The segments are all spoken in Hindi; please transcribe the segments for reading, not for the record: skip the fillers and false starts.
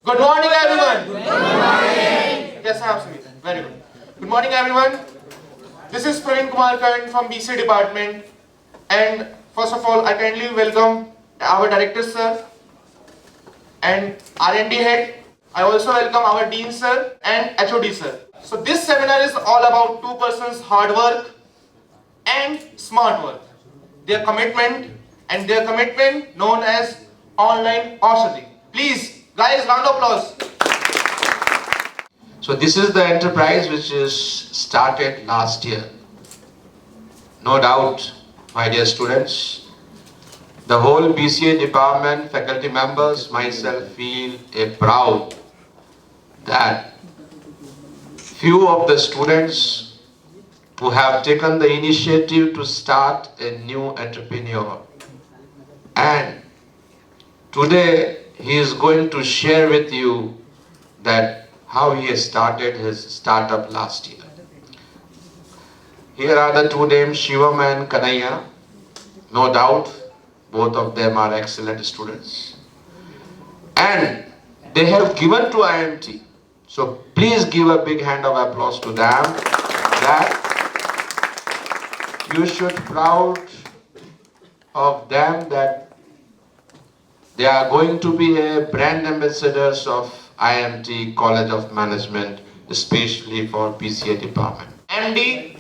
Good morning, everyone. Good morning. कैसे हैं आप सभी? Very good. Good morning, everyone. This is Praveen Kumar Karan from BC department, and first of all, I kindly welcome our director sir and R&D head. I also welcome our dean sir and HOD sir. So this seminar is all about two persons' hard work and smart work. Their commitment known as online Aushadhi. Please, guys, round of applause. So this is the enterprise which is started last year. No doubt, my dear students, the whole BCA department, faculty members, myself feel proud that few of the students who have taken the initiative to start a new entrepreneur. And today he is going to share with you that how he has started his startup last year. Here are the two names, Shivam and Kanaya. No doubt, both of them are excellent students. And they have given to IMT. So please give a big hand of applause to them. That you should be proud of them that they are going to be a brand ambassadors of IMT College of Management, especially for BCA department. MD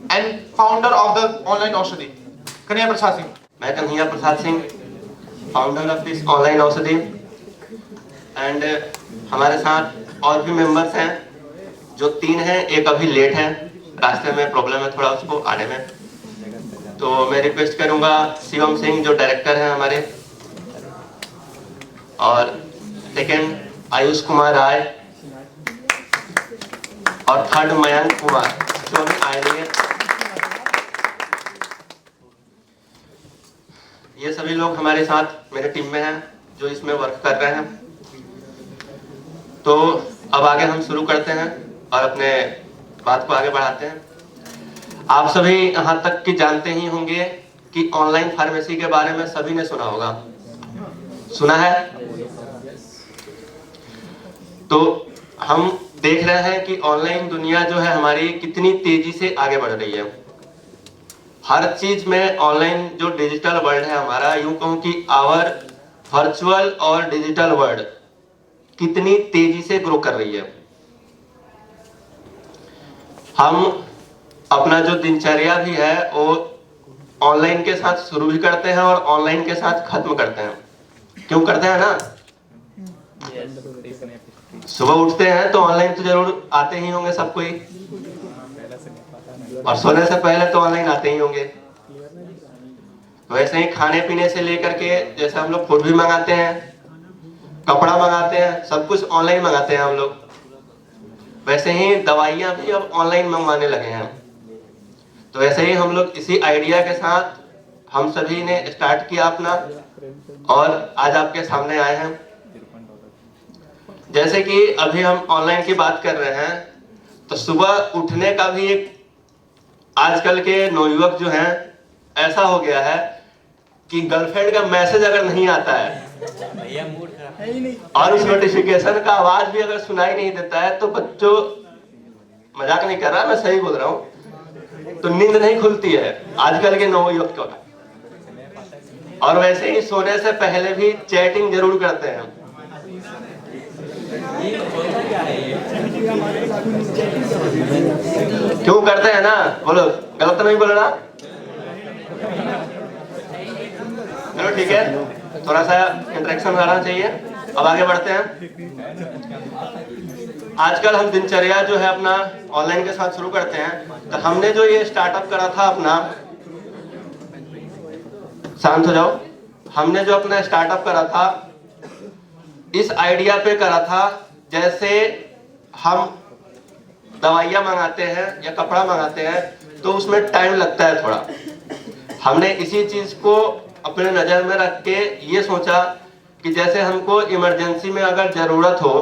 and founder of the online Aushadhi, Kanhaiya Prasad Singh. मैं Kanhaiya Prasad Singh, founder of this online औषधि, एंड हमारे साथ और भी मेंबर्स हैं जो 3 हैं, एक अभी लेट है, रास्ते में प्रॉब्लम है थोड़ा उसको आने में। तो मैं रिक्वेस्ट करूंगा शिवम सिंह जो डायरेक्टर हैं हमारे, और सेकंड आयुष कुमार राय, और थर्ड मयंक कुमार जो अभी आए नहीं है। ये सभी लोग हमारे साथ मेरे टीम में हैं जो इसमें वर्क कर रहे हैं। तो अब आगे हम शुरू करते हैं और अपने बात को आगे बढ़ाते हैं। आप सभी यहाँ तक कि जानते ही होंगे कि ऑनलाइन फार्मेसी के बारे में सभी ने सुना होगा, सुना है? तो हम देख रहे हैं कि ऑनलाइन दुनिया जो है हमारी कितनी तेजी से आगे बढ़ रही है। हर चीज में ऑनलाइन जो डिजिटल वर्ल्ड है हमारा, यूं कहूं कि आवर वर्चुअल और डिजिटल वर्ल्ड कितनी तेजी से ग्रो कर रही है। हम अपना जो दिनचर्या भी है वो ऑनलाइन के साथ शुरू भी करते हैं और ऑनलाइन के साथ खत्म करते हैं। क्यों करते हैं ना? सुबह उठते हैं तो ऑनलाइन तो जरूर आते ही होंगे सब कोई, और सोने से पहले तो ऑनलाइन आते ही होंगे। वैसे ही खाने पीने से लेकर के, जैसे हम लोग फूड भी मंगाते हैं, कपड़ा मंगाते हैं, सब कुछ ऑनलाइन मंगाते हैं हम लोग। वैसे ही दवाइयां भी अब ऑनलाइन मंगवाने लगे हैं। तो वैसे ही हम लोग इसी आइडिया के साथ हम सभी ने स्टार्ट किया अपना, और आज आपके सामने आए हैं। जैसे कि अभी हम ऑनलाइन की बात कर रहे हैं, तो सुबह उठने का भी एक आजकल के नवयुवक जो हैं, ऐसा हो गया है कि गर्लफ्रेंड का मैसेज अगर नहीं आता है और उस नोटिफिकेशन का आवाज भी अगर सुनाई नहीं देता है, तो बच्चों, मजाक नहीं कर रहा, मैं सही बोल रहा हूँ, तो नींद नहीं खुलती है आजकल के नवयुवक को। और वैसे ही सोने से पहले भी चैटिंग जरूर करते हैं। क्यों करते हैं ना? बोलो, गलत तो नहीं बोलना? चलो ठीक है, थोड़ा सा इंटरेक्शन आना चाहिए। अब आगे बढ़ते हैं। आजकल हम दिनचर्या जो है अपना ऑनलाइन के साथ शुरू करते हैं। तो हमने जो ये स्टार्टअप करा था अपना, शांत हो जाओ, हमने जो अपना स्टार्टअप करा था इस आइडिया पे करा था, जैसे हम दवाइयाँ मंगाते हैं या कपड़ा मंगाते हैं तो उसमें टाइम लगता है थोड़ा। हमने इसी चीज को अपने नजर में रख के ये सोचा कि जैसे हमको इमरजेंसी में अगर जरूरत हो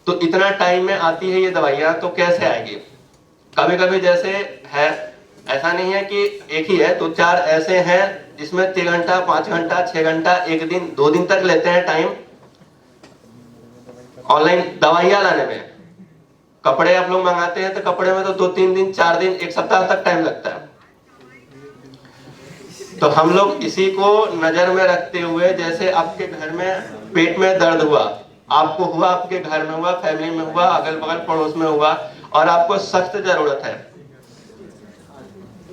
तो इतना टाइम में आती है ये दवाइयाँ, तो कैसे आएगी? कभी कभी जैसे है, ऐसा नहीं है कि एक ही है, तो 4 ऐसे हैं जिसमें 3 घंटा, 5 घंटा, 6 घंटा, 1 दिन, 2 दिन तक लेते हैं टाइम। ऑनलाइन दवाइयाँ लाने में। कपड़े आप लोग मंगाते हैं तो कपड़े में तो 2-3 दिन, 4 दिन, 1 सप्ताह तक टाइम लगता है। तो हम लोग इसी को नजर में रखते हुए, जैसे आपके घर में पेट में दर्द हुआ, आपको हुआ, आपके घर में हुआ, फैमिली में हुआ, अगल बगल पड़ोस में हुआ, और आपको सख्त जरूरत है,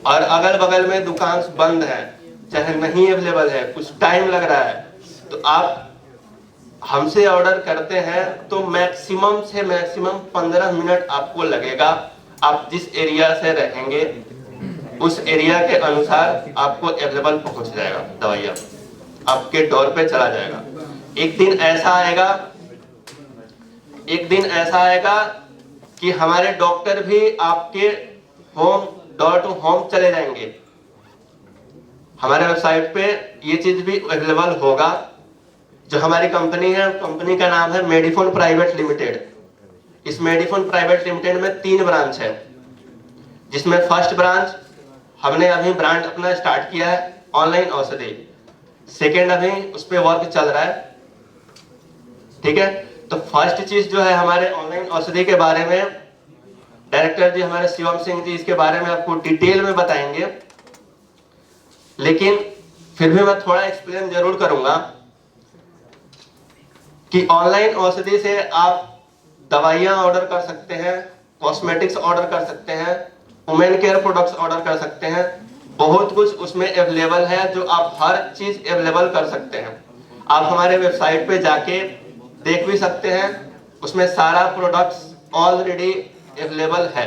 और अगल बगल में दुकान बंद है, चाहे नहीं अवेलेबल है, कुछ टाइम लग रहा है, तो आप हमसे ऑर्डर करते हैं तो मैक्सिमम से मैक्सिमम 15 मिनट आपको लगेगा। आप जिस एरिया से रहेंगे उस एरिया के अनुसार आपको अवेलेबल पहुंच जाएगा, दवाइयाँ आपके डोर पे चला जाएगा। एक दिन ऐसा आएगा कि हमारे डॉक्टर भी आपके होम, डोर टू होम चले जाएंगे। हमारे वेबसाइट पे ये चीज भी अवेलेबल होगा। जो हमारी कंपनी है, कंपनी का नाम है मेडिफोन प्राइवेट लिमिटेड। इस मेडिफोन प्राइवेट लिमिटेड में 3 ब्रांच है, जिसमें फर्स्ट ब्रांच हमने अभी ब्रांड अपना स्टार्ट किया है, ऑनलाइन औषधि। सेकेंड अभी उस पर वर्क चल रहा है, ठीक है। तो फर्स्ट चीज जो है हमारे ऑनलाइन औषधि के बारे में डायरेक्टर जी हमारे शिवम सिंह जी इसके बारे में आपको डिटेल में बताएंगे, लेकिन फिर भी मैं थोड़ा एक्सप्लेन जरूर करूंगा कि ऑनलाइन औषधि से आप दवाइयां ऑर्डर कर सकते हैं, कॉस्मेटिक्स ऑर्डर कर सकते हैं, वुमेन केयर प्रोडक्ट्स ऑर्डर कर सकते हैं। बहुत कुछ उसमें अवेलेबल है, जो आप हर चीज अवेलेबल कर सकते हैं। आप हमारे वेबसाइट पे जाके देख भी सकते हैं, उसमें सारा प्रोडक्ट्स ऑलरेडी अवेलेबल है।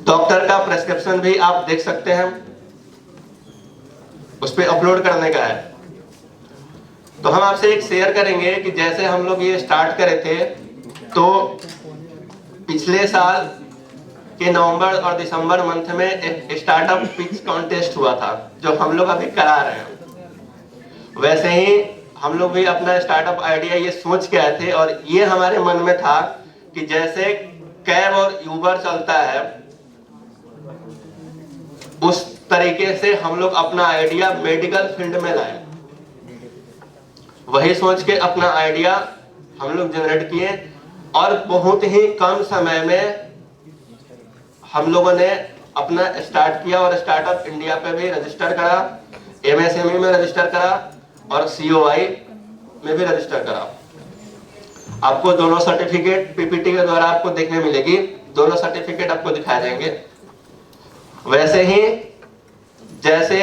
डॉक्टर का प्रेस्क्रिप्शन भी आप देख सकते हैं, उस पर अपलोड करने का है। तो हम आपसे एक शेयर करेंगे कि जैसे हम लोग ये स्टार्ट करे थे, तो पिछले साल के नवंबर और दिसंबर मंथ में एक स्टार्टअप पिच कॉन्टेस्ट हुआ था, जो हम लोग अभी करा रहे हैं। वैसे ही हम लोग भी अपना स्टार्टअप आइडिया ये सोच के आए थे, और ये हमारे मन में था कि जैसे कैब और यूबर चलता है, उस तरीके से हम लोग अपना आइडिया मेडिकल फील्ड में लाए। वही सोच के अपना आइडिया हम लोग जनरेट किए, और बहुत ही कम समय में हम लोगों ने अपना स्टार्ट किया, और स्टार्टअप इंडिया पे भी रजिस्टर करा, एमएसएमई में रजिस्टर करा, और सीओआई में भी रजिस्टर करा। आपको दोनों सर्टिफिकेट पीपीटी के द्वारा आपको देखने मिलेगी, दोनों सर्टिफिकेट आपको दिखाए जाएंगे। वैसे ही जैसे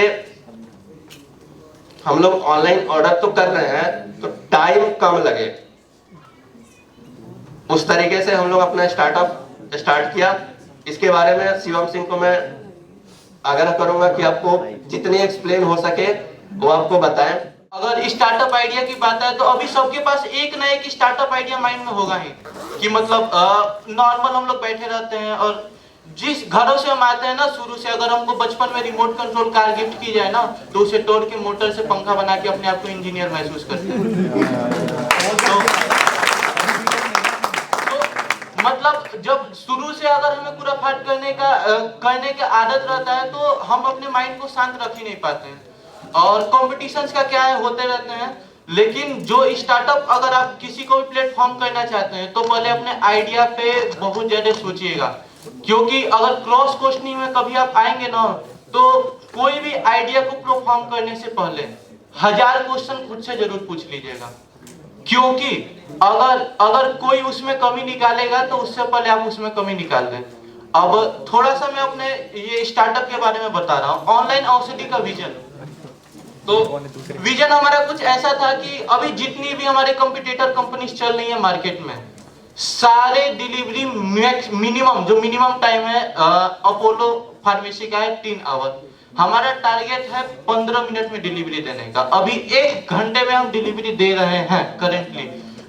हम लोग ऑनलाइन ऑर्डर तो कर रहे हैं, तो टाइम कम लगे, उस तरीके से हम लोग अपना स्टार्टअप स्टार्ट किया। इसके बारे में शिवम सिंह को मैं आग्रह करूंगा कि आपको जितनी एक्सप्लेन हो सके वो आपको बताएं। अगर स्टार्टअप आइडिया की बात है तो अभी सबके पास एक ना एक स्टार्टअप आइडिया माइंड में होगा ही, कि मतलब नॉर्मल हम लोग बैठे रहते हैं, और जिस घरों से हम आते हैं ना, शुरू से अगर हमको बचपन में रिमोट कंट्रोल कार गिफ्ट की जाए ना, तो उसे तोड़ के मोटर से पंखा बना के अपने आप को इंजीनियर महसूस करते हैं। मतलब जब शुरू से अगर हमें पूरा फाट करने का आदत रहता है, तो हम अपने माइंड को शांत रख ही नहीं पाते हैं, और कॉम्पिटिशन्स का क्या है, होते रहते हैं। लेकिन जो स्टार्टअप अगर आप किसी को भी प्लेटफॉर्म करना चाहते हैं, तो पहले अपने आइडिया पे बहुत ज्यादा सोचिएगा, क्योंकि अगर क्रॉस क्वेश्चनिंग में कभी आप आएंगे ना, तो कोई भी आइडिया को परफॉर्म करने से पहले 1000 क्वेश्चन खुद से जरूर पूछ लीजिएगा, क्योंकि अगर कोई उसमें कमी निकालेगा तो उससे पहले आप उसमें कमी निकाल दें। अब थोड़ा सा मैं अपने ये स्टार्टअप के बारे में बता रहा हूँ, ऑनलाइन औषधि का विजन। तो विजन हमारा कुछ ऐसा था कि अभी जितनी भी हमारे कंपटीटर कंपनीज चल रही है मार्केट में, सारे डिलीवरी मिनिमम जो मिनिमम टाइम है अपोलो फार्मेसी का है 3 आवर। हमारा टारगेट है 15 मिनट में डिलीवरी देने का। अभी 1 घंटे में हम डिलीवरी दे रहे हैं करेंटली,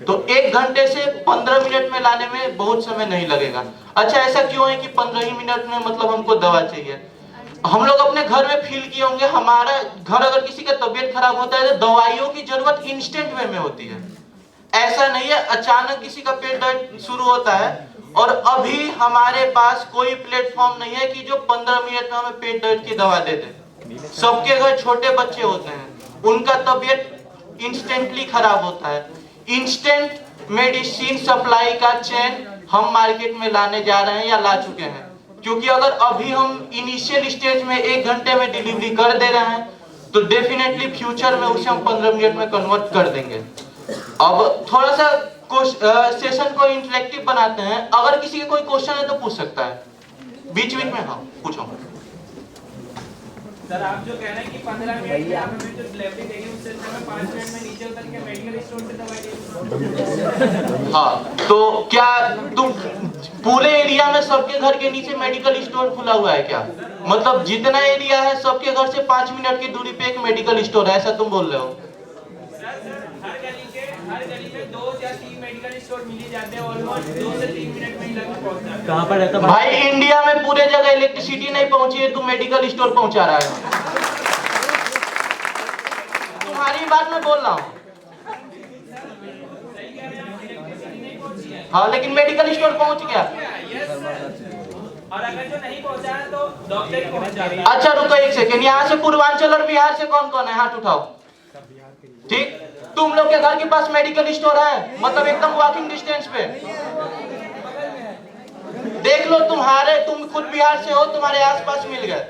तो 1 घंटे से 15 मिनट में लाने में बहुत समय नहीं लगेगा। अच्छा, ऐसा क्यों है कि 15 ही मिनट में मतलब हमको दवा चाहिए? हम लोग अपने घर में फील किए होंगे, हमारा घर अगर किसी का तबीयत खराब होता है तो दवाइयों की जरूरत इंस्टेंट वे में होती है। ऐसा नहीं है अचानक किसी का पेट दर्द शुरू होता है, और अभी हमारे पास कोई प्लेटफॉर्म नहीं है कि जो 15 मिनट में हमें पेट दर्द की दवा दे दे। सबके घर छोटे बच्चे होते हैं, उनका तबीयत इंस्टेंटली खराब होता है। इंस्टेंट मेडिसिन सप्लाई का चेन हम मार्केट में लाने जा रहे हैं या ला चुके हैं। क्योंकि अगर अभी हम इनिशियल स्टेज में 1 घंटे में डिलीवरी कर दे रहे हैं तो डेफिनेटली फ्यूचर में उसे हम 15 मिनट में कन्वर्ट कर देंगे। अब थोड़ा सा सेशन को इंटरेक्टिव बनाते हैं। अगर किसी का कोई क्वेश्चन है तो पूछ सकता है बीच बीच में। हाँ पूछो। सर आप जो कह रहे हैं कि 15 मिनट में आप हमें जो डिलीवरी देंगे उससे हमें 5 मिनट में नीचे उतर के मेडिकल स्टोर से दवाई देंगे। हाँ तो क्या तुम पूरे एरिया में सबके घर के नीचे मेडिकल स्टोर खुला हुआ है क्या? मतलब जितना एरिया है सबके घर से 5 मिनट की दूरी पे एक मेडिकल स्टोर है, ऐसा तुम बोल रहे हो? हर गली में 2 या 3 मेडिकल स्टोर मिल ही जाते हैं। ऑलमोस्ट 2 से 3 मिनट में ही लगभग पहुंच जाते हैं। कहाँ पर रहता भाई इंडिया में पूरे जगह इलेक्ट्रिसिटी नहीं पहुंची है, तुम मेडिकल स्टोर पहुंचा रहा है। तुम्हारी बात मैं बोल रहा हूँ। हाँ लेकिन मेडिकल स्टोर पहुंच गया। और अगर जो नहीं पहुंचा है तो डॉक्टर ही पहुंचा रहा है। अच्छा रुको 1 सेकेंड, यहाँ से पूर्वांचल और बिहार से कौन कौन है? हाथ उठाओ। ठीक, तुम लोग के घर के पास मेडिकल स्टोर है? मतलब एकदम वॉकिंग डिस्टेंस पे। देख लो तुम खुद बिहार से हो, तुम्हारे आसपास मिल गए।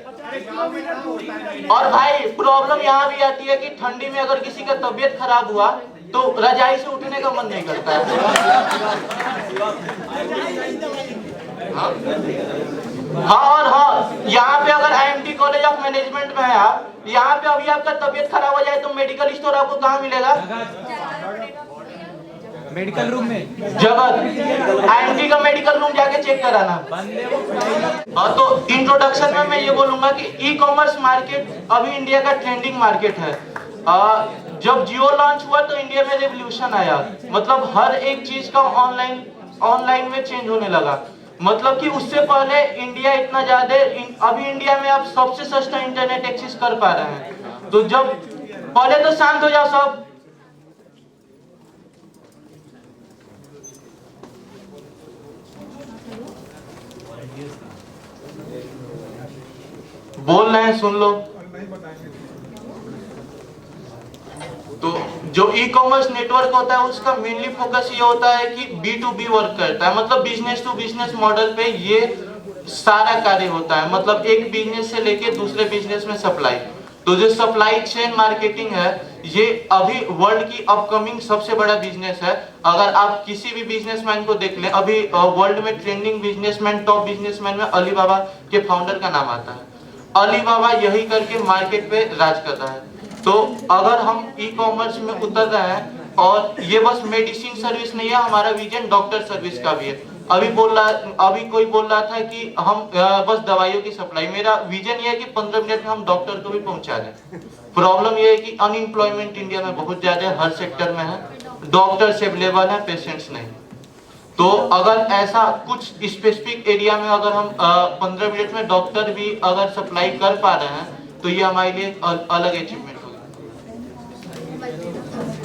और भाई प्रॉब्लम यहाँ भी आती है कि ठंडी में अगर किसी का तबीयत खराब हुआ तो रजाई से उठने का मन नहीं करता है। हाँ और हाँ, यहाँ पे अगर IMT कॉलेज ऑफ मैनेजमेंट में है आप, यहाँ पे अभी आपका तबीयत खराब हो जाए तो मेडिकल स्टोर आपको कहाँ मिलेगा? मेडिकल रूम में जगत IMT का मेडिकल रूम जाके चेक कराना। हाँ तो इंट्रोडक्शन में मैं ये बोलूंगा कि ई-कॉमर्स मार्केट अभी इंडिया का ट्रेंडिंग मार्केट है। जब जियो लॉन्च हुआ तो इंडिया में रेवोल्यूशन आया। मतलब हर एक चीज का ऑनलाइन में चेंज होने लगा। मतलब कि उससे पहले इंडिया इतना ज्यादा, अभी इंडिया में आप सबसे सस्ता इंटरनेट एक्सेस कर पा रहे हैं। तो जब पहले तो शांत हो जाओ सब। बोल रहे हैं सुन लो। तो जो ई कॉमर्स नेटवर्क होता है उसका मेनली फोकस ये होता है कि B2B वर्क करता है। मतलब बिजनेस टू बिजनेस मॉडल पे ये सारा कार्य होता है। मतलब एक बिजनेस से लेके दूसरे बिजनेस में सप्लाई। तो जो सप्लाई चेन मार्केटिंग है ये अभी वर्ल्ड की अपकमिंग सबसे बड़ा बिजनेस है। अगर आप किसी भी बिजनेसमैन को देख लें, अभी वर्ल्ड में ट्रेंडिंग बिजनेसमैन, टॉप बिजनेसमैन में अलीबाबा के फाउंडर का नाम आता है। अलीबाबा यही करके मार्केट पे राज कर रहा है। तो अगर हम ई कॉमर्स में उतर रहे हैं, और ये बस मेडिसिन सर्विस नहीं है, हमारा विजन डॉक्टर सर्विस का भी है। अभी कोई बोल रहा था कि हम बस दवाइयों की सप्लाई, मेरा विजन ये है कि 15 मिनट में हम डॉक्टर को भी पहुंचा दें। प्रॉब्लम ये है कि अनएम्प्लॉयमेंट इंडिया में बहुत ज्यादा हर सेक्टर में है, डॉक्टर्स अवेलेबल है, पेशेंट्स नहीं। तो अगर ऐसा कुछ स्पेसिफिक एरिया में अगर हम 15 मिनट में डॉक्टर भी अगर सप्लाई कर पा रहे हैं तो ये हमारे लिए अलग अचीवमेंट होगी।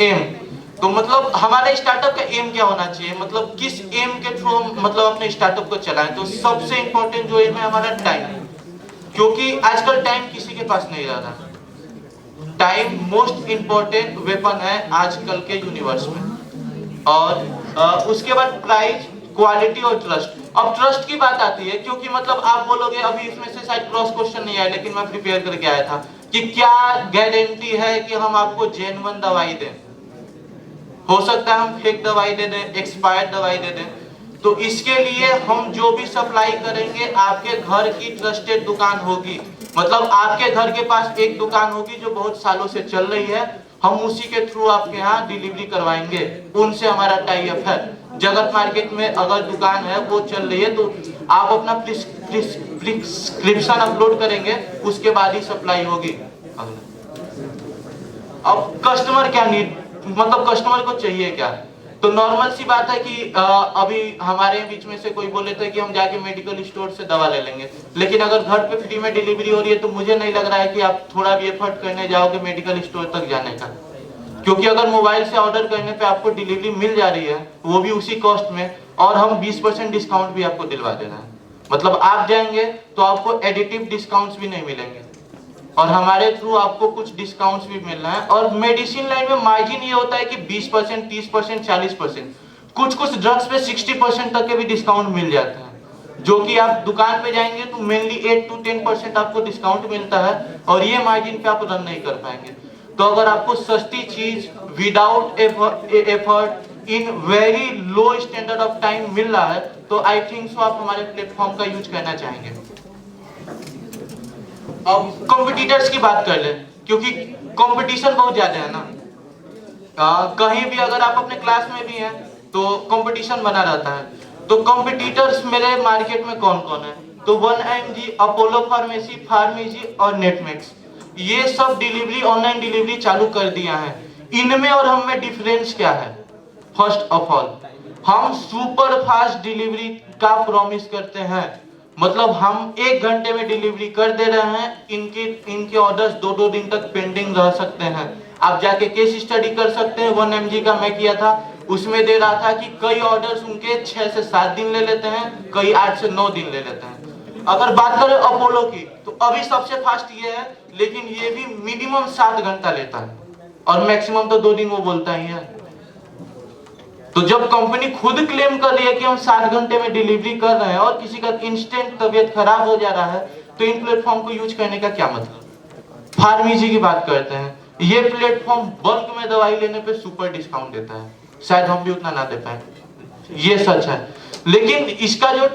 एम, तो मतलब हमारे स्टार्टअप का एम क्या होना चाहिए, मतलब किस एम के थ्रू हम मतलब अपने स्टार्टअप को चलाएं। तो सबसे इंपॉर्टेंट जो एम है हमारा टाइम, क्योंकि आजकल टाइम किसी के पास नहीं रह रहा। टाइम मोस्ट इंपॉर्टेंट वेपन है आजकल के यूनिवर्स में। और उसके बाद प्राइस, क्वालिटी और ट्रस्ट। अब ट्रस्ट की बात आती है, क्योंकि मतलब आप बोलोगे, अभी इसमें से शायद क्रॉस क्वेश्चन नहीं आया लेकिन मैं प्रिपेयर करके आया था कि क्या गारंटी है कि हम आपको जेन्युइन दवाई दें। हो सकता है हम फेक दवाई दे दें, एक्सपायर्ड दवाई दे दें। तो इसके लिए हम जो भी सप्लाई करेंगे आपके घर की ट्रस्टेड दुकान होगी। मतलब आपके घर के पास एक दुकान होगी जो बहुत सालों से चल रही है, हम उसी के थ्रू आपके यहाँ डिलीवरी करवाएंगे। उनसे हमारा टाई अप है। जगत मार्केट में अगर दुकान है वो चल रही है तो आप अपना प्रिस्क्रिप्शन अपलोड करेंगे, उसके बाद ही सप्लाई होगी। अब कस्टमर क्या नीड, मतलब कस्टमर को चाहिए क्या। तो नॉर्मल सी बात है कि अभी हमारे बीच में से कोई बोले थे कि हम जाके मेडिकल स्टोर से दवा ले लेंगे, लेकिन अगर घर पे फ्री में डिलीवरी हो रही है तो मुझे नहीं लग रहा है कि आप थोड़ा भी एफर्ट करने जाओगे मेडिकल स्टोर तक जाने का। क्योंकि अगर मोबाइल से ऑर्डर करने पे आपको डिलीवरी मिल जा रही है, वो भी उसी कॉस्ट में, और हम 20% डिस्काउंट भी आपको दिलवा दे रहे हैं। मतलब आप जाएंगे तो आपको एडिटिव डिस्काउंट्स भी नहीं मिलेंगे, और हमारे थ्रू आपको कुछ डिस्काउंट्स भी मिल रहे हैं। और मेडिसिन लाइन में मार्जिन ये होता है कि 20%, 30%, 40%। कुछ कुछ ड्रग्स पे 60% तक के भी डिस्काउंट मिल जाते हैं, जो कि आप दुकान पे जाएंगे तो मेनली 8 to 10% आपको डिस्काउंट मिलता है, और ये मार्जिन पे आप रन नहीं कर पाएंगे। तो अगर आपको सस्ती चीज without effort in very low standard of time मिल रहा है, तो आई थिंक सो आप हमारे प्लेटफॉर्म का यूज करना चाहेंगे। अब कॉम्पिटिटर्स की बात कर ले, क्योंकि कंपटीशन बहुत ज्यादा है ना। कहीं भी अगर आप अपने क्लास में भी हैं तो कंपटीशन बना रहता है। तो कॉम्पिटिटर्स मेरे मार्केट में कौन कौन है? तो 1mg, अपोलो फार्मेसी, फार्मेजी और नेटमेक्स, ये सब डिलीवरी, ऑनलाइन डिलीवरी चालू कर दिया है। इनमें और हम में डिफरेंस क्या है? फर्स्ट ऑफ ऑल, हम सुपर फास्ट डिलीवरी का प्रॉमिस करते हैं, मतलब हम 1 घंटे में डिलीवरी कर दे रहे हैं। इनके ऑर्डर्स 2-2 दिन तक पेंडिंग रह सकते हैं। आप जाके केस स्टडी कर सकते हैं। 1mg का मैं किया था, उसमें दे रहा था कि कई ऑर्डर्स उनके 6 से 7 दिन ले लेते हैं, कई 8 से 9 दिन ले लेते हैं। अगर बात करें अपोलो की, तो अभी सबसे फास्ट ये है, लेकिन ये भी मिनिमम 7 घंटा लेता है, और मैक्सिमम तो 2 दिन वो बोलता ही है। तो जब कंपनी खुद क्लेम कर रही है कि हम 7 घंटे में डिलीवरी कर रहे हैं, और किसी का इंस्टेंट तबीयत खराब हो जा रहा है, तो इन प्लेटफॉर्म को यूज करने का क्या मतलब? फार्मेसी की बात करते हैं, ये प्लेटफॉर्म बल्क में दवाई लेने पे सुपर डिस्काउंट देता है, शायद हम भी उतना ना दे पाए, ये सच है। लेकिन इसका जो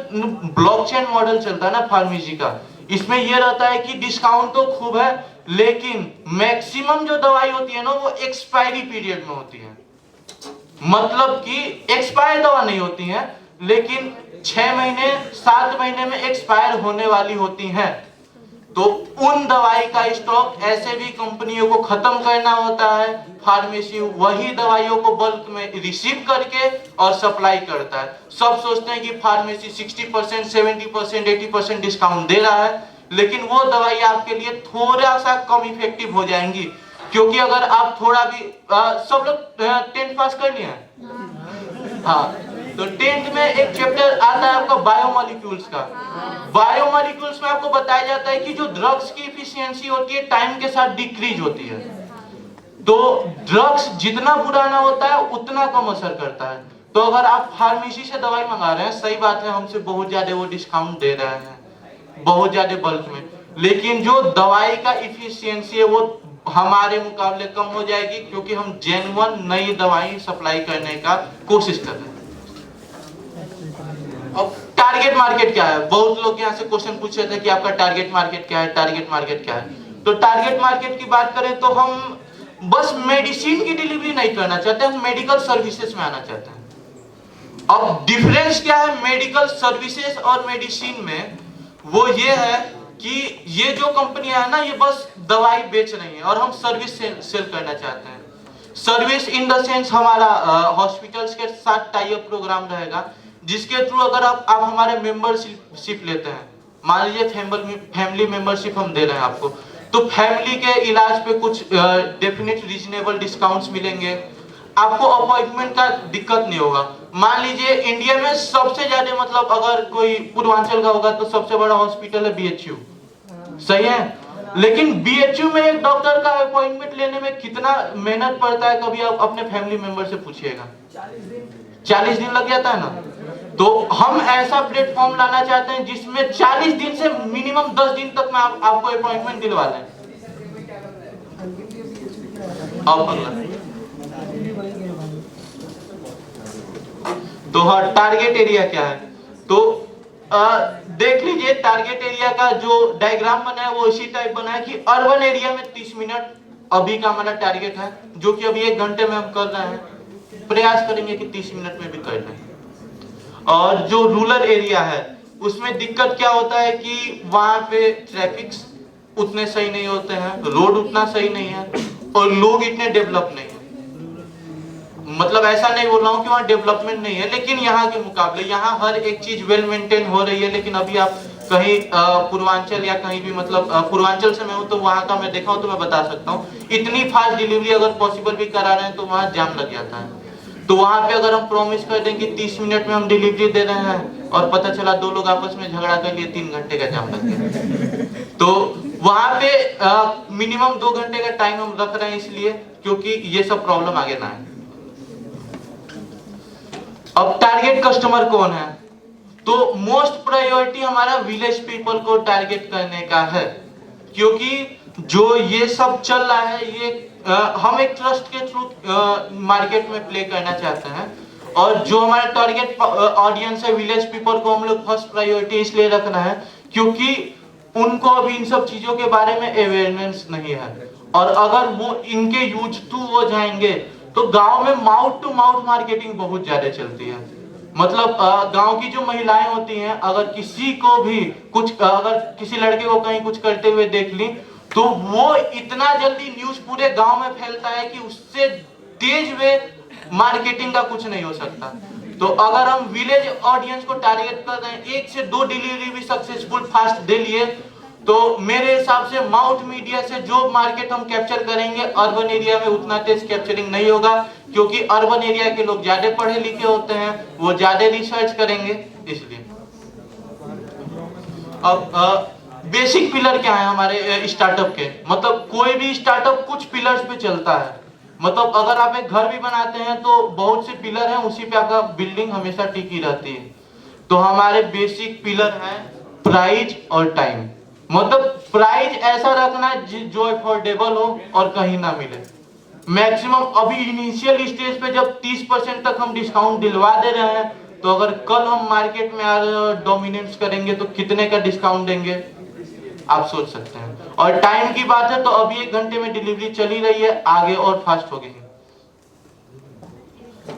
ब्लॉकचेन मॉडल चलता है ना फार्मेसी का, इसमें ये रहता है कि डिस्काउंट तो खूब है, लेकिन मैक्सिमम जो दवाई होती है ना, वो एक्सपायरी पीरियड में होती है। मतलब कि एक्सपायर दवा नहीं होती है, लेकिन 6 महीने 7 महीने में एक्सपायर होने वाली होती हैं। तो उन दवाई का स्टॉक ऐसे भी कंपनियों को खत्म करना होता है। फार्मेसी वही दवाइयों को बल्क में रिसीव करके और सप्लाई करता है। सब सोचते हैं कि फार्मेसी 60%, 70%, 80% डिस्काउंट दे रहा है, लेकिन वो दवाई आपके लिए थोड़ा सा कम इफेक्टिव हो जाएंगी, क्योंकि अगर आप थोड़ा भी सब लोग 10th पास कर लिए हैं? हाँ, तो 10th में एक चैप्टर आता है आपका बायोमोलिक्यूल्स का। बायोमोलिक्यूल्स में आपको बताया जाता है कि जो ड्रग्स की एफिशिएंसी होती है टाइम के साथ डिक्रीज होती है। तो ड्रग्स जितना पुराना होता है उतना कम असर करता है। तो अगर आप फार्मेसी से दवाई मंगा रहे हैं, सही बात है, हमसे बहुत ज्यादा वो डिस्काउंट दे रहे हैं, बहुत ज्यादा बल्क में, लेकिन जो दवाई का इफिशिएंसी है वो हमारे मुकाबले कम हो जाएगी, क्योंकि हम जेन्युइन नई दवाई सप्लाई करने का कोशिश कर रहे हैं। अब टारगेट मार्केट क्या है? बहुत लोग यहाँ से क्वेश्चन पूछ रहे थे कि आपका टारगेट मार्केट क्या है, टारगेट मार्केट क्या है। तो टारगेट मार्केट की बात करें तो हम बस मेडिसिन की डिलीवरी नहीं करना चाहते, हम मेडिकल सर्विसेज में आना चाहते हैं। अब डिफरेंस क्या है मेडिकल सर्विसेज और मेडिसिन में? वो ये है कि ये जो कंपनियां है ना, ये बस दवाई बेच रही हैं और हम सर्विस सेल करना चाहते हैं। सर्विस इन द सेंस हमारा हॉस्पिटल्स के साथ टाई अप प्रोग्राम रहेगा, जिसके थ्रू अगर आप हमारे मेंबरशिप लेते हैं, मान लीजिए फैमिली मेंबरशिप हम दे रहे हैं आपको, तो फैमिली के इलाज पे कुछ डेफिनेट रीजनेबल डिस्काउंट्स मिलेंगे। आपको अपॉइंटमेंट का दिक्कत नहीं होगा। मान लीजिए इंडिया में सबसे ज्यादा, मतलब अगर कोई पूर्वांचल का होगा तो सबसे बड़ा हॉस्पिटल है BHU, सही है। लेकिन BHU में एक डॉक्टर का अपॉइंटमेंट लेने में कितना मेहनत पड़ता है, कभी आप अपने फैमिली मेंबर से पूछिएगा, 40 दिन लग जाता है ना। तो हम ऐसा प्लेटफॉर्म लाना चाहते हैं जिसमें 40 दिन से मिनिमम 10 दिन तक में आपको अपॉइंटमेंट दिलवा दें। अब अगला तो हाँ, टारगेट एरिया क्या है? तो देख लीजिए, टारगेट एरिया का जो डायग्राम बना है वो इसी टाइप बना है कि अर्बन एरिया में 30 मिनट अभी का हमारा टारगेट है, जो कि अभी 1 घंटे में हम कर रहे हैं। प्रयास करेंगे कि 30 मिनट में भी कर लें। और जो रूरल एरिया है उसमें दिक्कत क्या होता है कि वहां पे ट्रैफिक उतने सही नहीं होते हैं, रोड उतना सही नहीं है, और लोग इतने डेवलप नहीं है। मतलब ऐसा नहीं बोल रहा हूँ कि वहाँ डेवलपमेंट नहीं है, लेकिन यहाँ के मुकाबले यहाँ हर एक चीज वेल मेंटेन हो रही है। लेकिन अभी आप कहीं पूर्वांचल या कहीं भी, मतलब पूर्वांचल से मैं हूँ तो वहाँ का मैं देखा हूँ तो मैं बता सकता हूँ, इतनी फास्ट डिलीवरी अगर पॉसिबल भी करा रहे हैं तो वहाँ जाम लग जाता है। तो वहाँ पे अगर हम प्रॉमिस कर दें कि 30 मिनट में हम डिलीवरी दे रहे हैं और पता चला 2 लोग आपस में झगड़ा कर लिए, 3 घंटे का जाम लग गया, तो वहाँ पे मिनिमम 2 घंटे का टाइम हम रख रहे हैं, इसलिए क्योंकि ये सब प्रॉब्लम आगे ना आए। अब टारगेट कस्टमर कौन है? तो मोस्ट प्रायोरिटी हमारा विलेज पीपल को टारगेट करने का है, क्योंकि जो ये सब चल रहा है ये हम एक ट्रस्ट के थ्रू मार्केट में प्ले करना चाहते हैं, और जो हमारा टारगेट ऑडियंस है विलेज पीपल को हम लोग फर्स्ट प्रायोरिटी इसलिए रखना है क्योंकि उनको अभी इन सब चीजों के बारे में अवेयरनेस नहीं है, और अगर वो इनके यूज टू हो जाएंगे तो गांव में माउथ टू माउथ मार्केटिंग बहुत ज्यादा चलती है। मतलब गांव की जो महिलाएं होती हैं, अगर किसी को भी कुछ, अगर किसी लड़के को कहीं कुछ करते हुए देख ली तो वो इतना जल्दी न्यूज पूरे गांव में फैलता है कि उससे तेज वे मार्केटिंग का कुछ नहीं हो सकता। तो अगर हम विलेज ऑडियंस को टारगेट कर रहे हैं, 1 से 2 डिलीवरी भी सक्सेसफुल फास्ट दे लिए, तो मेरे हिसाब से माउथ मीडिया से जो मार्केट हम कैप्चर करेंगे अर्बन एरिया में उतना तेज कैप्चरिंग नहीं होगा, क्योंकि अर्बन एरिया के लोग ज्यादा पढ़े लिखे होते हैं, वो ज्यादा रिसर्च करेंगे। इसलिए अब बेसिक पिलर क्या है हमारे स्टार्टअप के? मतलब कोई भी स्टार्टअप कुछ पिलर्स पे चलता है। मतलब अगर आप एक घर भी बनाते हैं तो बहुत से पिलर हैं, उसी पे आपका बिल्डिंग हमेशा टिकी रहती है। तो हमारे बेसिक पिलर हैं प्राइस और टाइम। मतलब प्राइस ऐसा रखना जो अफोर्डेबल हो और कहीं ना मिले। मैक्सिमम अभी इनिशियल स्टेज पे जब 30% तक हम डिस्काउंट दिलवा दे रहे हैं, तो अगर कल हम मार्केट में डोमिनेंस करेंगे तो कितने का डिस्काउंट देंगे आप सोच सकते हैं। और टाइम की बात है तो अभी 1 घंटे में डिलीवरी चली रही है, आगे और फास्ट होगी।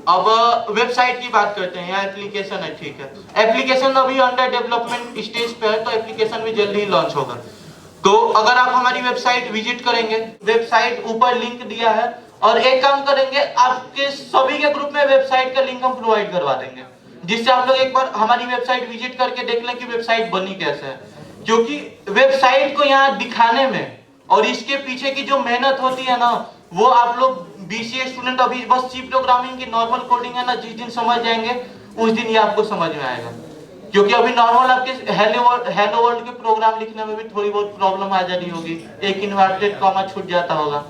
अब वेबसाइट की बात करते हैं या एप्लीकेशन है, ठीक है। एप्लीकेशन अभी अंडर डेवलपमेंट स्टेज पे है, तो एप्लीकेशन भी जल्दी ही लॉन्च होगा। तो अगर आप हमारी वेबसाइट विजिट करेंगे, वेबसाइट ऊपर लिंक दिया है, और एक काम करेंगे, आपके सभी के ग्रुप में वेबसाइट का लिंक हम प्रोवाइड करवा देंगे, जिससे आप लोग एक बार हमारी वेबसाइट विजिट करके देख लें कि वेबसाइट बनी कैसे है। क्योंकि वेबसाइट को यहाँ दिखाने में और इसके पीछे की जो मेहनत होती है ना, वो आप लोग बीसीए स्टूडेंट अभी बस सी प्रोग्रामिंग की नॉर्मल कोडिंग है ना, जिस दिन समझ जाएंगे उस दिन ये आपको समझ में आएगा। क्योंकि अभी नॉर्मल आपके हेलो वर्ल्ड के प्रोग्राम लिखने में भी थोड़ी बहुत प्रॉब्लम आ जाती होगी, एक इन्वर्टेड कॉमा छूट जाता होगा।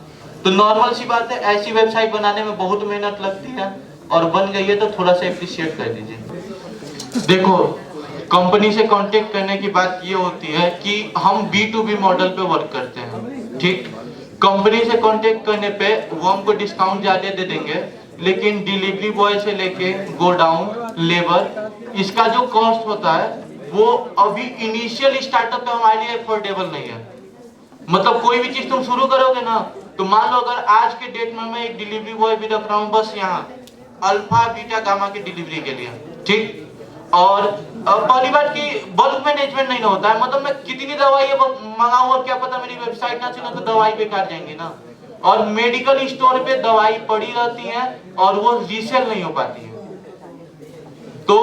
तो नॉर्मल सी बात है, ऐसी वेबसाइट बनाने में बहुत मेहनत लगती है, और बन गई है तो थोड़ा सा एप्रिशिएट कर दीजिए। देखो, कंपनी से कांटेक्ट करने की बात ये होती है कि हम B2B मॉडल पे वर्क करते हैं, ठीक। कंपनी से कांटेक्ट करने पे वो हमको डिस्काउंट ज्यादा दे देंगे, लेकिन डिलीवरी बॉय से लेके गोडाउन लेबर, इसका जो कॉस्ट होता है वो अभी इनिशियल स्टार्टअप पे हमारे लिए अफोर्डेबल नहीं है। मतलब कोई भी चीज तुम शुरू करोगे ना, तो मान लो अगर आज के डेट में मैं एक डिलीवरी बॉय भी रख रहा हूँ बस यहाँ अल्फा बीटा गामा की डिलीवरी के लिए, ठीक। और पहली बात की बल्क मैनेजमेंट नहीं होता है। मतलब मैं कितनी दवाई मंगाऊं, अब क्या पता मेरी वेबसाइट ना चले तो दवाई बेकार जाएंगी ना। और मेडिकल स्टोर पे दवाई पड़ी रहती है और वो रीसेल नहीं हो पाती है। तो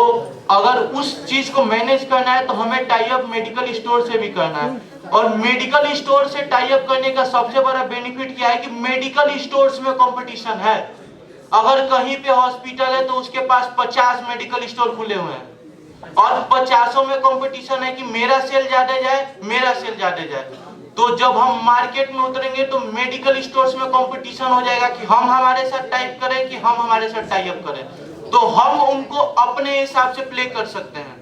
अगर उस चीज को मैनेज करना है तो हमें टाई अप मेडिकल स्टोर से भी करना है। और मेडिकल स्टोर से टाई अप करने का सबसे बड़ा बेनिफिट क्या है कि मेडिकल स्टोर्स में कंपटीशन है। अगर कहीं पे हॉस्पिटल है तो उसके पास 50 मेडिकल स्टोर खुले हुए हैं, और 50 में कंपटीशन है कि मेरा सेल ज्यादा जाए, मेरा सेल ज्यादा जाए। तो जब हम मार्केट में उतरेंगे तो मेडिकल स्टोर्स में कंपटीशन हो जाएगा कि हम हमारे साथ टाइप करें कि हम हमारे साथ टाई अप करें। तो हम उनको अपने हिसाब से प्ले कर सकते हैं।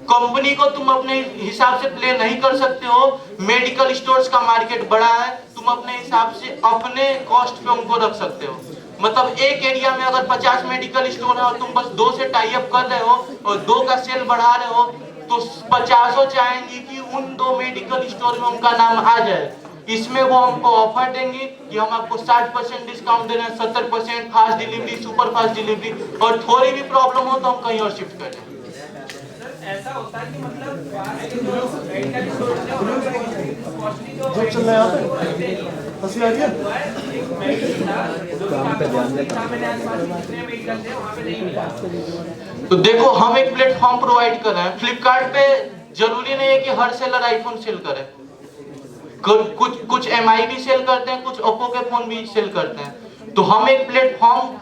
कंपनी को तुम अपने हिसाब से प्ले नहीं कर सकते हो। मेडिकल स्टोर्स का मार्केट बड़ा है, तुम अपने हिसाब से अपने कॉस्ट पे उनको रख सकते हो। मतलब एक एरिया में अगर 50 मेडिकल स्टोर है और तुम बस 2 से टाई अप कर रहे हो और 2 का सेल बढ़ा रहे हो, तो 50 चाहेंगे कि उन 2 मेडिकल स्टोर में उनका नाम आ जाए। इसमें वो हमको ऑफर देंगे कि हम आपको 60% डिस्काउंट दे रहे हैं, 70% fast delivery, super fast delivery, और थोड़ी भी प्रॉब्लम हो तो हम कहीं और शिफ्ट कर दें। ऐसा होता है कि मतलब मेडिकल स्टोर से कॉस्टली जो चल रहा है हंसी आ रही है, एक मेडिकल था जो काम पे ध्यान देता है, मैंने आसपास जितने मेडिकल थे वहां पे नहीं मिला। तो देखो, हम एक प्लेटफॉर्म प्रोवाइड कर रहे हैं। फ्लिपकार्ट पे जरूरी नहीं है कि हर सेलर आईफोन सेल करे, कुछ MI भी सेल करते हैं, कुछ ओप्पो के फोन भी सेल करते हैं। तो हम एक प्लेटफॉर्म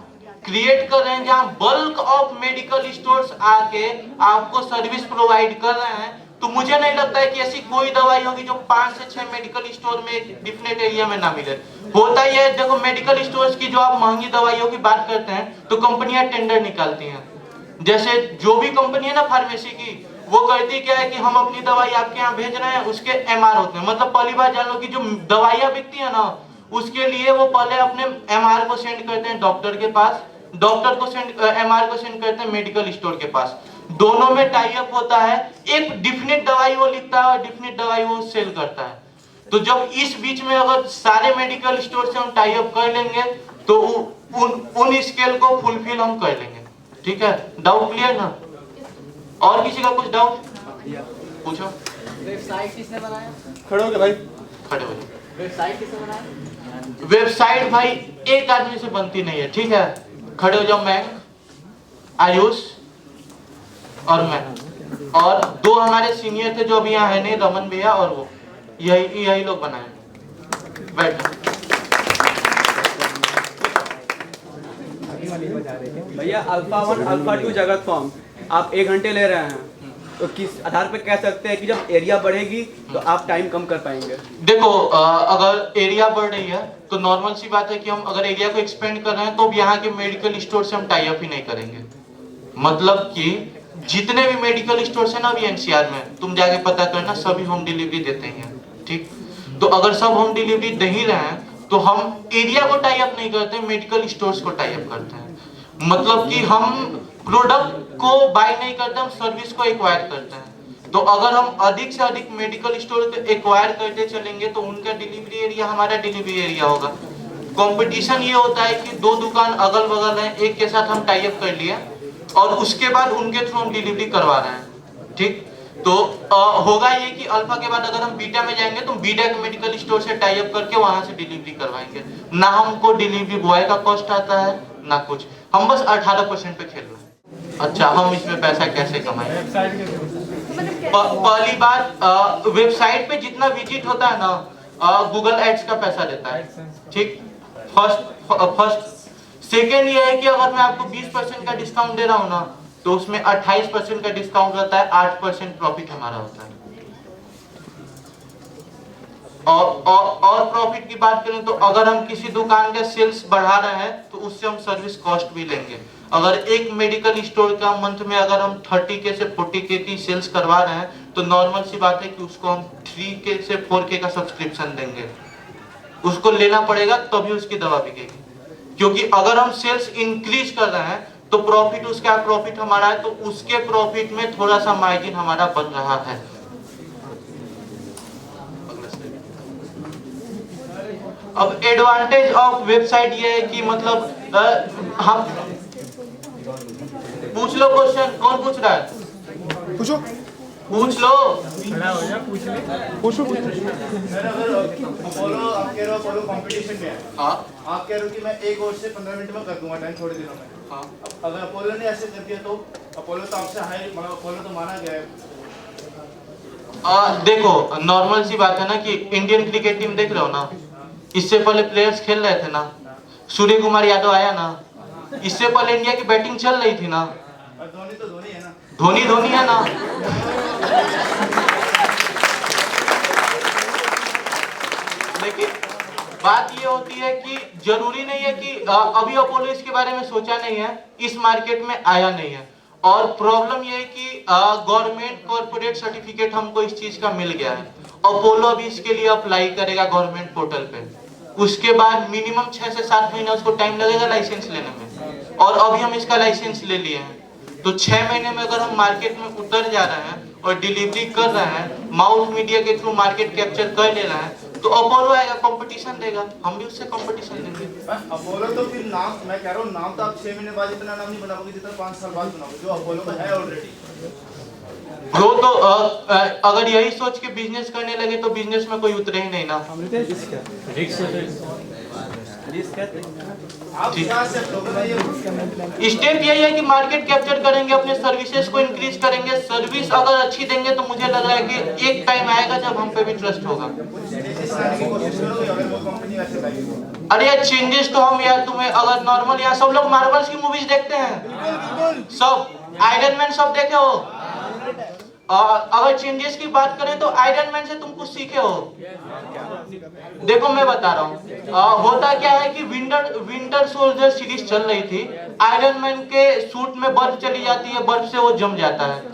क्रिएट कर रहे हैं जहां बल्क ऑफ मेडिकल स्टोर्स आके आपको सर्विस प्रोवाइड कर रहे हैं। तो मुझे नहीं लगता है कि ऐसी कोई दवाई होगी जो 5 से 6 मेडिकल स्टोर में एक डिफरेंट एरिया में ना मिले। होता ही है, देखो मेडिकल स्टोर्स की जो आप महंगी दवाइयों की बात करते हैं तो कंपनियां टेंडर निकालती हैं। जैसे जो भी कंपनी है ना फार्मेसी की, वो करती क्या है कि हम अपनी दवाई आपके यहाँ भेज रहे हैं, उसके एमआर होते हैं। मतलब पहली बार जान लो कि जो दवाइयाँ बिकती है ना, उसके लिए वो पहले अपने एमआर को सेंड करते हैं डॉक्टर के पास, डॉक्टर को एमआर को सेंड करते हैं मेडिकल स्टोर के पास। दोनों में टाई अप होता है, एक डिफिनिट दवाई वो लिखता है और डिफिनिट दवाई वो सेल करता है। तो जब इस बीच में अगर सारे मेडिकल स्टोर से हम टाई अप कर लेंगे तो उन स्केल को फुलफिल हम कर लेंगे। ठीक है, डाउट क्लियर ना? और किसी का कुछ डाउट पूछो। वेबसाइट किसने बनाया? खड़े हो गए भाई, खड़े हो जाओ। वेबसाइट किसने बनाया? वेबसाइट भाई एक आदमी से बनती नहीं है। ठीक है, खड़े हो जाओ। मैं, आयुष और मैं, और दो हमारे सीनियर थे जो अभी यहाँ है नहीं, रमन भैया और वो, यही लोग बनाए। बैठ। भैया अल्फा 1 अल्फा 2 जगत फॉर्म आप 1 घंटे ले रहे हैं, तो किस आधार पर कह सकते हैं कि जब एरिया बढ़ेगी तो आप टाइम कम कर पाएंगे? देखो अगर एरिया बढ़ रही है तो नॉर्मल सी बात है कि हम अगर एरिया को एक्सपेंड कर रहे हैं तो यहाँ के मेडिकल स्टोर से हम टाई अप ही नहीं करेंगे। मतलब कि जितने भी मेडिकल स्टोर है ना अभी एनसीआर में, तुम जाके पता करना, सभी होम डिलीवरी देते हैं। ठीक, तो अगर सब होम डिलीवरी दे ही रहे हैं तो हम एरिया को टाई अप नहीं करते, मेडिकल स्टोर्स को टाई अप करते हैं। मतलब कि हम प्रोडक्ट को बाय नहीं करते, हम सर्विस को एक्वायर करते हैं। तो अगर हम अधिक से अधिक मेडिकल स्टोर को एक्वायर करते चलेंगे तो उनका डिलीवरी एरिया हमारा डिलीवरी एरिया होगा। कंपटीशन ये होता है कि दो दुकान अगल बगल है, एक के साथ हम टाई अप कर लिए और उसके बाद उनके थ्रू हम डिलीवरी करवा रहे हैं। ठीक, तो होगा ये कि अल्फा के बाद अगर हम बीटा में जाएंगे तो बीटा के मेडिकल स्टोर से टाई अप करके वहां से डिलीवरी करवाएंगे। ना हमको डिलीवरी बॉय का कॉस्ट आता है ना कुछ, हम बस 18% पे खेल रहे हैं। अच्छा, हम इसमें पैसा कैसे कमाएंगे? पहली बात, वेबसाइट पे जितना विजिट होता है ना, गूगल एड्स का पैसा देता है। ठीक, फर्स्ट सेकेंड ये है कि अगर मैं आपको 20% का डिस्काउंट दे रहा हूँ ना, तो उसमें 28% का डिस्काउंट रहता है, 8% प्रॉफिट हमारा होता है। और प्रॉफिट की बात करें तो अगर हम किसी दुकान का सेल्स बढ़ा रहे हैं तो उससे हम सर्विस कॉस्ट भी लेंगे। अगर एक मेडिकल स्टोर का मंथ में अगर हम 30K से 40K की सेल्स करवा रहे हैं तो नॉर्मल सी बात है कि उसको हम 3K से 4K का सब्सक्रिप्शन देंगे। उसको लेना पड़ेगा तभी उसकी दवा बिकेगी, क्योंकि अगर हम सेल्स इंक्रीज कर रहे हैं तो प्रॉफिट उसका प्रॉफिट हमारा है, तो उसके प्रॉफिट में थोड़ा सा मार्जिन हमारा बन रहा है। अब एडवांटेज ऑफ वेबसाइट ये है कि मतलब हम पूछ लो क्वेश्चन, कौन पूछ रहा है? पूछो पूछ लो। पूछो। सर अगर अपोलो आप कह रहे हो अपोलो कंपटीशन में है, हाँ आप कह रहे हो कि मैं एक ओवर से 15 मिनट में कर दूंगा टाइम, थोड़े दिनों में। हाँ, अगर अपोलो ने ऐसे कर दिया तो अपोलो तो आपसे हाई, मतलब अपोलो तो माना गया है। देखो नॉर्मल सी बात है ना कि इंडियन क्रिकेट टीम देख रहे हो ना, इससे पहले प्लेयर्स खेल रहे थे ना, सूर्य कुमार यादव आया ना, इससे पहले इंडिया की बैटिंग चल रही थी ना, और धोनी तो धोनी है ना। धोनी है ना। लेकिन बात ये होती है कि जरूरी नहीं है कि अभी अपोलो इसके बारे में सोचा नहीं है, इस मार्केट में आया नहीं है। और प्रॉब्लम ये है कि गवर्नमेंट कॉर्पोरेट सर्टिफिकेट हमको इस चीज का मिल गया है। अपोलो अभी इसके लिए अप्लाई करेगा गवर्नमेंट पोर्टल पे, उसके बाद मिनिमम 6 से 7 महीना उसको टाइम लगेगा लाइसेंस लेने में, और अभी हम इसका लाइसेंस ले लिए हैं। तो 6 महीने में अगर हम मार्केट में उतर जा रहे हैं और डिलीवरी कर रहे हैं, माउथ मीडिया के थ्रू मार्केट कैप्चर कर ले रहे हैं, तो अपोलो आएगा, कंपटीशन देगा, हम भी उससे कंपटीशन देंगे। अपोलो तो फिर नाम, मैं कह रहा हूँ नाम तो आप 6 महीने बाद इतना नाम नहीं बनाओगे जितना 5 साल बाद बनाओगे, जो अपोलो का है ऑलरेडी। ब्रो तो अगर यही सोच के बिजनेस करने लगे तो बिजनेस में कोई उतरे ही नहीं ना। आप क्या से लोग स्टेप यही है कि मार्केट कैप्चर करेंगे, अपने सर्विसेज को इंक्रीज करेंगे। सर्विस अगर अच्छी देंगे तो मुझे लग रहा है कि एक टाइम आएगा जब हम पे भी ट्रस्ट होगा। कोशिश करोगे अगर वो कंपनी वैसे लाएगी। अरे यार चेंजेस तो हम यार, तुम्हें अगर नॉर्मल यार सब लोग मार्वल्स की मूवीज देखते हैं, सब आयरन मैन सब देखे हो, अगर चेंजेस की बात करें तो आयरन मैन से तुम कुछ सीखे हो? देखो मैं बता रहा हूँ, होता क्या है कि विंटर सोल्जर सीरीज चल रही थी, आयरन मैन के सूट में बर्फ चली जाती है, बर्फ से वो जम जाता है।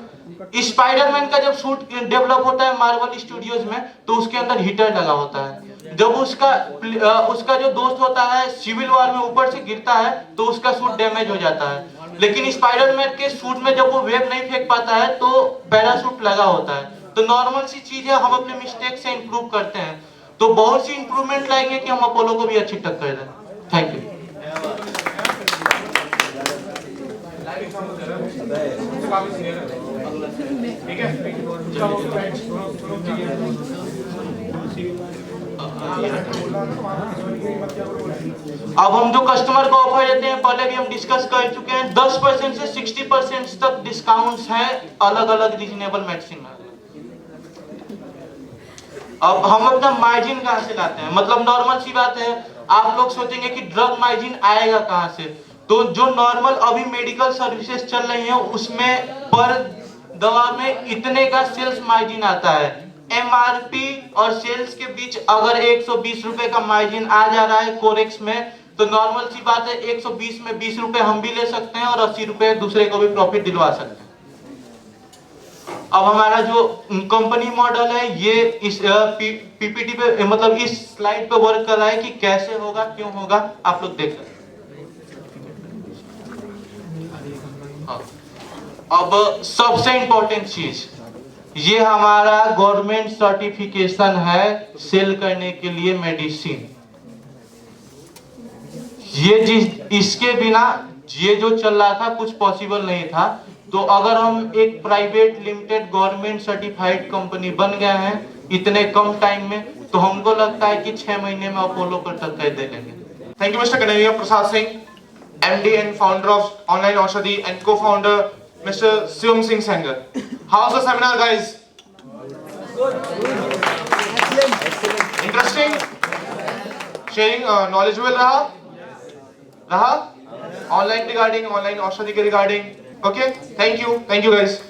स्पाइडरमैन का जब सूट डेवलप होता है मार्वल स्टूडियोज में, तो उसके अंदर हीटर लगा होता है। जब उसका जो दोस्त होता है सिविल वॉर में ऊपर से गिरता है तो उसका सूट डैमेज हो जाता है। लेकिन स्पाइडरमैन के सूट में जब वो वेब नहीं फेंक पाता है तो पैराशूट लगा होता है। तो नॉर्मल सी चीज है, हम अपने मिस्टेक से इंप्रूव करते हैं। तो बहुत सी इंप्रूवमेंट लाएंगे कि हम अपोलो को भी अच्छी टक्कर दें। Thank you. अब हम जो कस्टमर को ऑफर देते हैं पहले भी हम डिस्कस कर चुके हैं, 10% से 60% तक डिस्काउंट्स हैं अलग अलग रीजनेबल मेडिसिन में। अब हम अपना मार्जिन कहां से लाते हैं? मतलब नॉर्मल सी बात है, आप लोग सोचेंगे कि ड्रग मार्जिन आएगा कहां से? तो जो नॉर्मल अभी मेडिकल सर्विसेज चल रही हैं उसमें पर दवा में इतने का सेल्स मार्जिन आता है। एमआरपी और सेल्स के बीच अगर 120 रुपए का मार्जिन आ जा रहा है कोरेक्स में, तो नॉर्मल सी बात है 120 में 20 रुपए हम भी ले सकते हैं और 80 रुपए दूसरे को भी प्रॉफिट दिलवा सकते हैं। अब हमारा जो कंपनी मॉडल है ये इस पीपीटी पे मतलब इस स्लाइड पे वर्क कर रहा है कि कैसे होगा, क्यों होगा, आप लोग देख सकते हैं। अब सबसे इंपॉर्टेंट चीज, ये हमारा गवर्नमेंट सर्टिफिकेशन है सेल करने के लिए मेडिसिन। इसके बिना ये जो चल रहा था कुछ पॉसिबल नहीं था। तो अगर हम एक private limited government certified company बन गए हैं इतने कम टाइम में, तो हमको लगता है कि 6 महीने में अपोलो को टक्कर दे लेंगे। Thank you, Mr. Kanaiya Prasad Singh, MD and founder of Online Aushadhi and co-founder Mr. Shivam Singh Sanger. How's the seminar, guys? Interesting? Sharing knowledgeable रहा? Online regarding, online Aushadhi के regarding. Okay? Thank you guys.